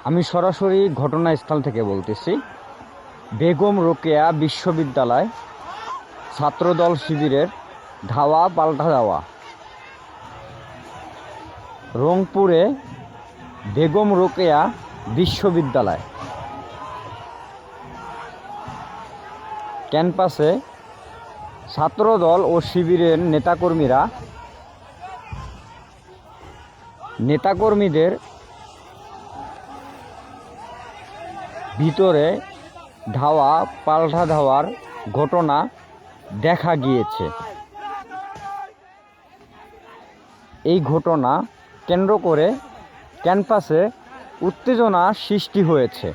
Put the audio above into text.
আমি সরাসরি ঘটনাস্থল থেকে বলতেছি। বেগম রোকেয়া বিশ্ববিদ্যালয় ছাত্রদল শিবিরের ধাওয়া পাল্টা ধাওয়া। রংপুরে বেগম রোকেয়া বিশ্ববিদ্যালয় ক্যাম্পাসে ছাত্রদল ও শিবিরের নেতাকর্মীদের ভিতরে ধাওয়া পাল্টা ধাওয়ার ঘটনা দেখা গিয়েছে। এই ঘটনা কেন্দ্র করে ক্যাম্পাসে উত্তেজনা সৃষ্টি হয়েছে।